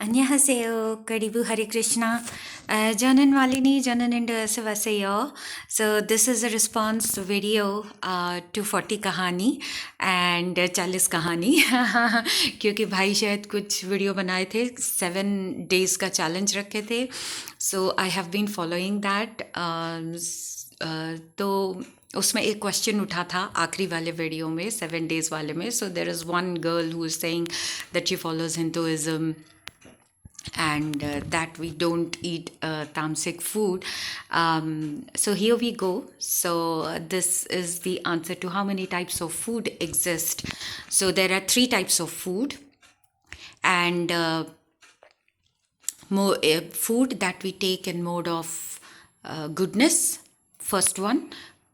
안녕하세요. Karibu Hare Krishna. Janan Malini, Janan and Savasayo. So this is a response video to 40 कहानी and 40 कहानी क्योंकि भाई शायद कुछ वीडियो बनाए थे 7 days का चैलेंज रखे थे. So I have been following that. तो उसमें एक क्वेश्चन उठा था आखिरी वाले वीडियो में 7 days वाले में. So there is one girl who is saying that she follows Hinduism and that we don't eat tamasic food. So here we go. So this is the answer to how many types of food exist. So there are 3 types of food, and food that we take in mode of goodness. First one,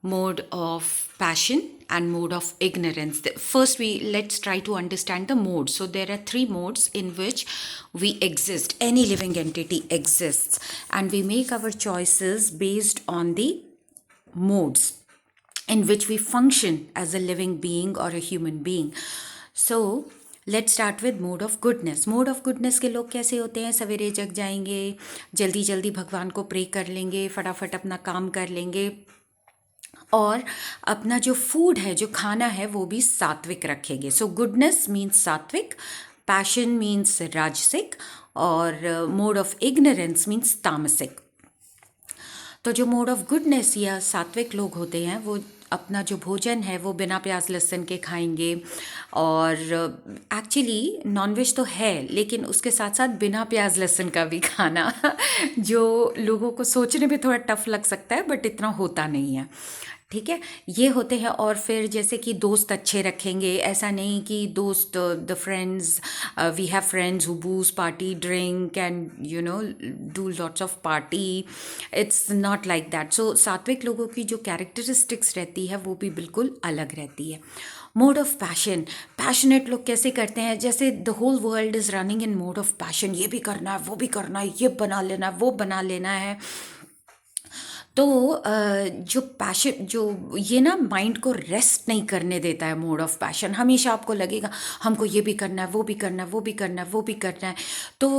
mode of passion and mode of ignorance. First, let's try to understand the modes. So there are 3 modes in which we exist. Any living entity exists, and we make our choices based on the modes in which we function as a living being or a human being. So let's start with mode of goodness. Mode of goodness के लोग कैसे होते हैं? सवेरे जग जाएंगे, जल्दी जल्दी भगवान को प्रे कर लेंगे, फटाफट अपना काम कर लेंगे, और अपना जो फूड है, जो खाना है, वो भी सात्विक रखेंगे. सो गुडनेस मीन्स सात्विक, पैशन मीन्स राजसिक, और मोड ऑफ इग्नोरेंस मीन्स तामसिक. तो जो मोड ऑफ गुडनेस या सात्विक लोग होते हैं, वो अपना जो भोजन है वो बिना प्याज लहसुन के खाएंगे. और एक्चुअली नॉनवेज तो है, लेकिन उसके साथ साथ बिना प्याज लहसुन का भी खाना जो लोगों को सोचने में थोड़ा टफ लग सकता है, बट इतना होता नहीं है. ठीक है, ये होते हैं. और फिर जैसे कि दोस्त अच्छे रखेंगे, ऐसा नहीं कि दोस्त the friends, we have friends who booze party drink and do lots of party. It's not like that. So सात्विक लोगों की जो कैरेक्टरिस्टिक्स रहती है वो भी बिल्कुल अलग रहती है. मोड ऑफ पैशन, पैशनेट लोग कैसे करते हैं? जैसे the whole world is running in mode of passion. ये भी करना है, वो भी करना है, ये बना लेना है, वो बना लेना है. तो जो पैशन, जो ये ना माइंड को रेस्ट नहीं करने देता है. मोड ऑफ पैशन हमेशा आपको लगेगा हमको ये भी करना है, वो भी करना है, वो भी करना है, वो भी करना है. तो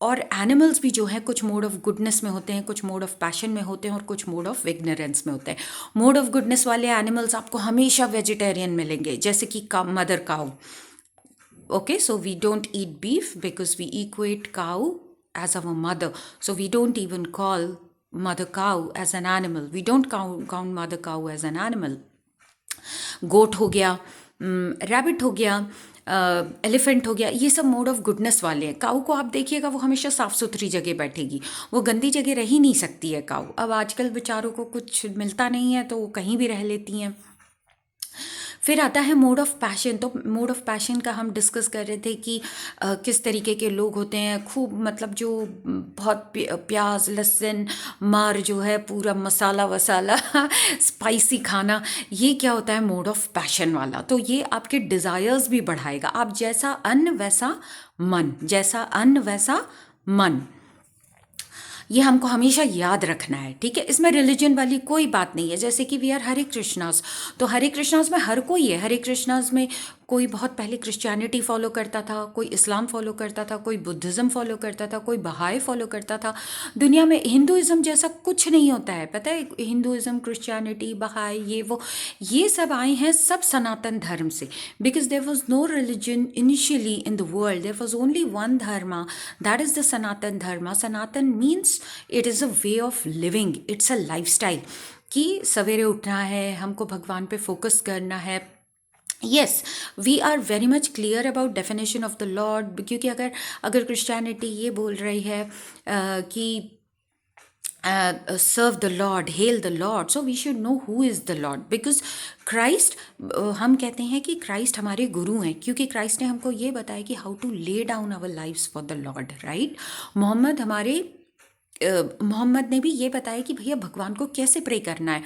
और एनिमल्स भी जो है कुछ मोड ऑफ गुडनेस में होते हैं, कुछ मोड ऑफ पैशन में होते हैं, और कुछ मोड ऑफ इग्नोरेंस में होते हैं. मोड ऑफ गुडनेस वाले एनिमल्स आपको हमेशा वेजिटेरियन मिलेंगे, जैसे कि mother cow. Okay, so we don't eat beef because we equate cow as our mother. So we don't even call mother cow as an animal. We don't count mother cow as an animal. गोट हो गया, rabbit हो गया, elephant हो गया, ये सब mode of goodness वाले हैं. काऊ को आप देखिएगा, वो हमेशा साफ़ सुथरी जगह बैठेगी, वो गंदी जगह रह ही नहीं सकती है काऊ. अब आजकल बेचारों को कुछ मिलता नहीं है तो वो कहीं भी रह लेती हैं. फिर आता है मोड ऑफ पैशन. तो मोड ऑफ पैशन का हम डिस्कस कर रहे थे कि किस तरीके के लोग होते हैं. खूब मतलब जो बहुत प्याज लहसुन मार जो है, पूरा मसाला वसाला स्पाइसी खाना, ये क्या होता है? मोड ऑफ पैशन वाला. तो ये आपके डिज़ायर्स भी बढ़ाएगा. आप जैसा अन्न वैसा मन, जैसा अन्न वैसा मन, ये हमको हमेशा याद रखना है. ठीक है, इसमें रिलीजन वाली कोई बात नहीं है. जैसे कि वी आर हरे कृष्णास, तो हरे कृष्णास में हर कोई है. हरे कृष्णास में कोई बहुत पहले क्रिश्चियनिटी फॉलो करता था, कोई इस्लाम फॉलो करता था, कोई बुद्धिज़्म फॉलो करता था, कोई बहाई फॉलो करता था. दुनिया में हिंदुइज़्म जैसा कुछ नहीं होता है, पता है? हिंदुइज़्म, क्रिश्चियनिटी, बहाई, ये सब आए हैं सब सनातन धर्म से. Because there was no religion initially in the world, there was only one dharma, that is the Sanatan dharma. Sanatan means it is a way of living, it's a life style. कि सवेरे उठना है, हमको भगवान पे फोकस करना है. Yes, we are very much clear about definition of the lord. क्योंकि अगर क्रिश्चियनिटी ये बोल रही है कि serve the lord, hail the lord, so we should know who is the lord. Because Christ, हम कहते हैं कि क्राइस्ट हमारे गुरु हैं, क्योंकि क्राइस्ट ने हमको ये बताया कि how to lay down our lives for the lord, right. Muhammad ने भी ये बताया कि भैया भगवान को कैसे प्रे करना है.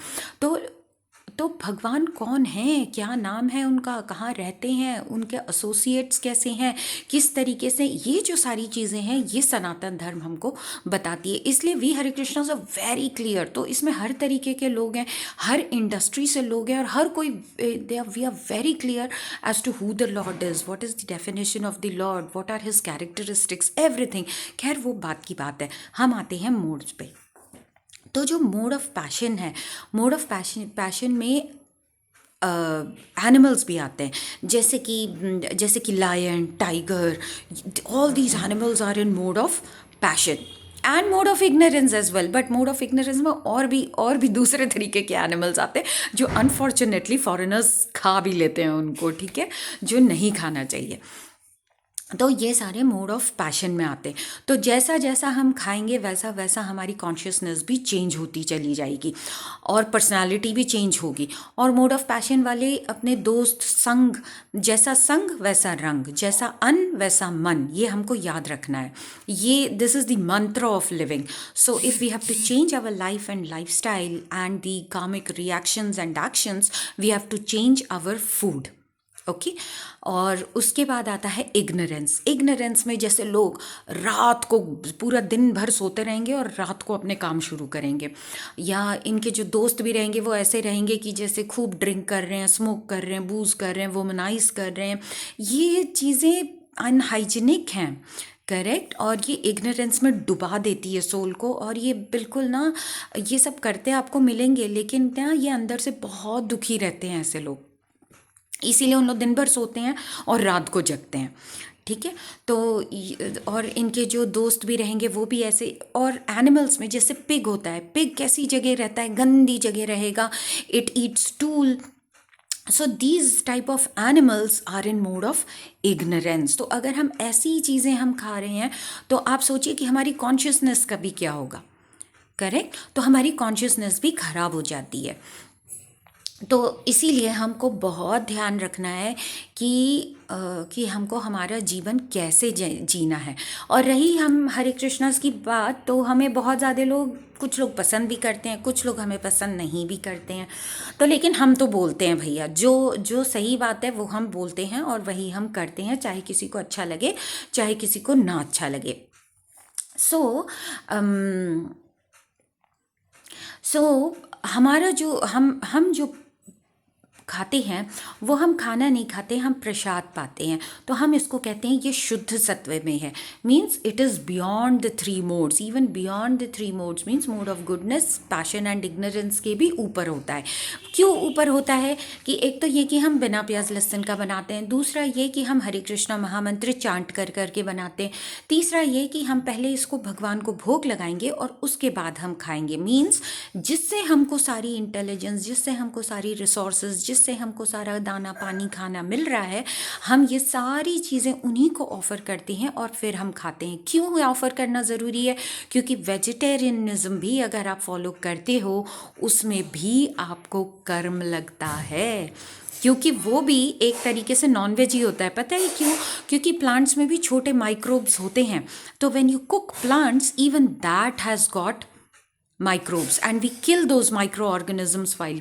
तो भगवान कौन है, क्या नाम है उनका, कहाँ रहते हैं, उनके एसोसिएट्स कैसे हैं, किस तरीके से, ये जो सारी चीज़ें हैं ये सनातन धर्म हमको बताती है। इसलिए we Hare Krishna are very clear. तो इसमें हर तरीके के लोग हैं, हर इंडस्ट्री से लोग हैं, और हर कोई we are very clear as to who the lord is, what is the definition of the lord, what are his characteristics, everything. खैर वो बात की बात है, हम आते हैं मोड्स पे। तो जो मोड ऑफ पैशन है, मोड ऑफ पैशन में एनिमल्स भी आते हैं, जैसे कि lion, tiger, all these animals are in mode of passion and mode of ignorance as well. But mode of ignorance में और भी दूसरे तरीके के एनिमल्स आते हैं जो अनफॉर्चुनेटली फॉरेनर्स खा भी लेते हैं उनको, ठीक है, जो नहीं खाना चाहिए। तो ये सारे मोड ऑफ पैशन में आते हैं। तो जैसा जैसा हम खाएंगे वैसा वैसा हमारी कॉन्शियसनेस भी चेंज होती चली जाएगी और पर्सनालिटी भी चेंज होगी। और मोड ऑफ पैशन वाले अपने दोस्त संग, जैसा संग वैसा रंग, जैसा अन्न वैसा मन, ये हमको याद रखना है। ये this is the mantra of living. So if we have to change our life and life style and the karmic reactions and actions, we have to change our food. Okay और उसके बाद आता है इग्नोरेंस। इग्नोरेंस में जैसे लोग रात को पूरा दिन भर सोते रहेंगे और रात को अपने काम शुरू करेंगे, या इनके जो दोस्त भी रहेंगे वो ऐसे रहेंगे कि जैसे खूब ड्रिंक कर रहे हैं, स्मोक कर रहे हैं, बूज कर रहे हैं, वोमनाइज कर रहे हैं। ये चीज़ें अनहाइजीनिक हैं, करेक्ट, और ये इग्नोरेंस में डुबा देती है सोल को। और ये बिल्कुल ना, ये सब करते आपको मिलेंगे लेकिन ना ये अंदर से बहुत दुखी रहते हैं ऐसे लोग, इसीलिए उन लोग दिन भर सोते हैं और रात को जगते हैं, ठीक है। तो और इनके जो दोस्त भी रहेंगे वो भी ऐसे। और एनिमल्स में जैसे पिग होता है, पिग कैसी जगह रहता है, गंदी जगह रहेगा, it eats stool. So these type of animals are in mode of ignorance. तो अगर हम ऐसी चीज़ें हम खा रहे हैं तो आप सोचिए कि हमारी कॉन्शियसनेस का भी क्या होगा, करेक्ट। तो हमारी कॉन्शियसनेस भी खराब हो जाती है। तो इसीलिए हमको बहुत ध्यान रखना है कि हमको हमारा जीवन कैसे जीना है। और रही हम हरे कृष्णास की बात, तो हमें बहुत ज़्यादा लोग, कुछ लोग पसंद भी करते हैं, कुछ लोग हमें पसंद नहीं भी करते हैं। तो लेकिन हम तो बोलते हैं भैया, जो सही बात है वो हम बोलते हैं और वही हम करते हैं, चाहे किसी को अच्छा लगे चाहे किसी को ना अच्छा लगे। सो हमारा जो हम जो खाते हैं वो हम खाना नहीं खाते, हम प्रसाद पाते हैं। तो हम इसको कहते हैं ये शुद्ध सत्व में है, means it is beyond the three modes, even beyond the three modes, means mode of goodness, passion and ignorance के भी ऊपर होता है। क्यों ऊपर होता है कि एक तो ये कि हम बिना प्याज लहसुन का बनाते हैं, दूसरा ये कि हम हरे कृष्णा महामंत्र चांट कर करके बनाते हैं, तीसरा ये कि हम पहले इसको भगवान को भोग लगाएंगे और उसके बाद हम खाएंगे। मीन्स जिससे हमको सारी इंटेलिजेंस, जिससे हमको सारी रिसोर्सेज, जिससे हमको सारा दाना पानी खाना मिल रहा है, हम ये सारी चीज़ें उन्हीं को ऑफ़र करते हैं और फिर हम खाते हैं। क्यों ऑफ़र करना ज़रूरी है? क्योंकि वेजिटेरियनिज्म भी अगर आप फॉलो करते हो उसमें भी आपको कर्म लगता है, क्योंकि वो भी एक तरीके से नॉन वेज ही होता है। पता है क्यों? क्योंकि प्लांट्स में भी छोटे माइक्रोब्स होते हैं। तो when you cook plants, even that has got microbes and we kill those microorganisms while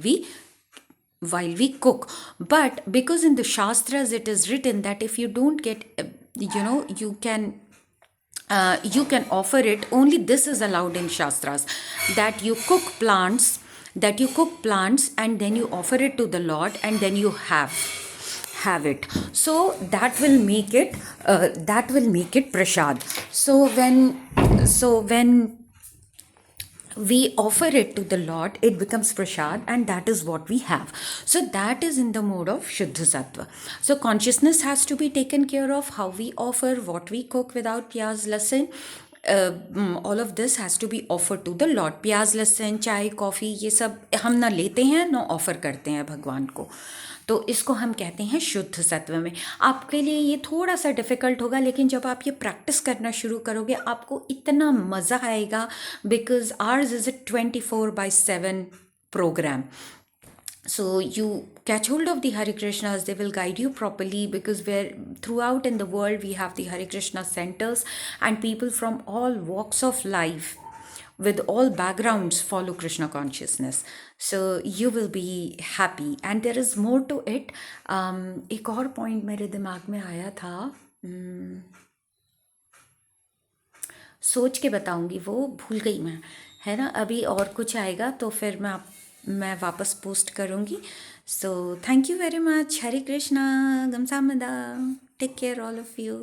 we cook. But because in the shastras it is written that if you don't get you can offer it, only this is allowed in shastras, that you cook plants and then you offer it to the Lord and then you have it. So that will make it prasad. So when we offer it to the Lord, it becomes prasad, and that is what we have. So that is in the mode of Shuddha Sattva. So consciousness has to be taken care of, how we offer, what we cook without pyaz, lasan. All of this has to be offered to the Lord. प्याज लहसुन चाय coffee ये सब हम ना लेते हैं ना ऑफ़र करते हैं भगवान को। तो इसको हम कहते हैं शुद्ध सत्व में। आपके लिए ये थोड़ा सा डिफ़िकल्ट होगा, लेकिन जब आप ये प्रैक्टिस करना शुरू करोगे आपको इतना मज़ा आएगा, because ours is a 24/7 program. So you catch hold of the Hare Krishnas, they will guide you properly, because throughout in the world we have the Hare Krishna centers and people from all walks of life with all backgrounds follow Krishna consciousness. So you will be happy and there is more to it. एक और point मेरे दिमाग में आया था, सोच के बताऊंगी, वो भूल गई मैं, है ना। अभी और कुछ आएगा तो फिर मैं वापस पोस्ट करूँगी. So thank you very much. Hare Krishna. गमसामदा. Take care all of you.